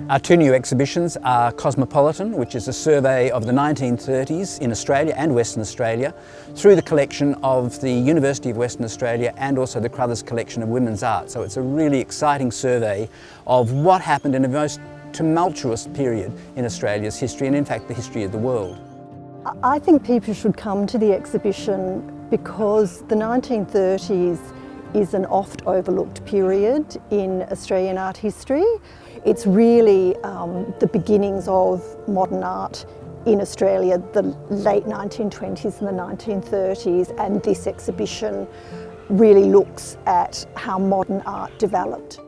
Our two new exhibitions are Cosmopolitan, which is a survey of the 1930s in Australia and Western Australia through the collection of the University of Western Australia and also the Crothers Collection of Women's Art. So it's a really exciting survey of what happened in a most tumultuous period in Australia's history and in fact the history of the world. I think people should come to the exhibition because the 1930s is an oft overlooked period in Australian art history. It's really the beginnings of modern art in Australia, the late 1920s and the 1930s, and this exhibition really looks at how modern art developed.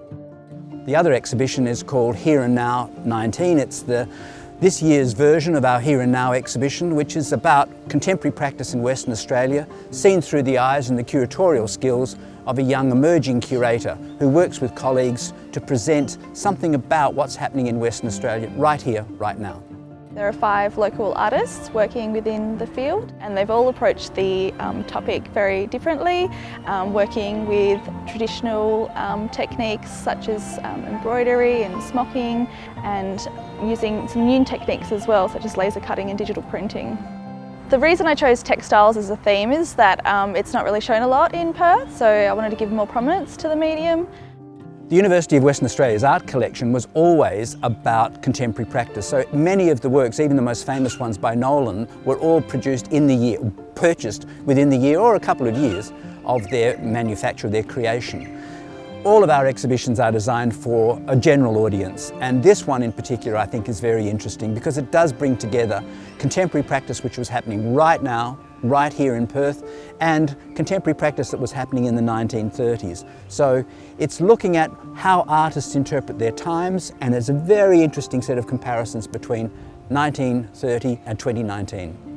The other exhibition is called Here and Now 19. It's this year's version of our Here and Now exhibition, which is about contemporary practice in Western Australia, seen through the eyes and the curatorial skills of a young emerging curator who works with colleagues to present something about what's happening in Western Australia right here, right now. There are 5 local artists working within the field, and they've all approached the topic very differently, working with traditional techniques such as embroidery and smocking, and using some new techniques as well, such as laser cutting and digital printing. The reason I chose textiles as a theme is that it's not really shown a lot in Perth, so I wanted to give more prominence to the medium. The University of Western Australia's art collection was always about contemporary practice, so many of the works, even the most famous ones by Nolan, were all produced in the year, purchased within the year or a couple of years of their manufacture, their creation. All of our exhibitions are designed for a general audience, and this one in particular I think is very interesting because it does bring together contemporary practice which was happening right now, right here in Perth, and contemporary practice that was happening in the 1930s. So it's looking at how artists interpret their times, and there's a very interesting set of comparisons between 1930 and 2019.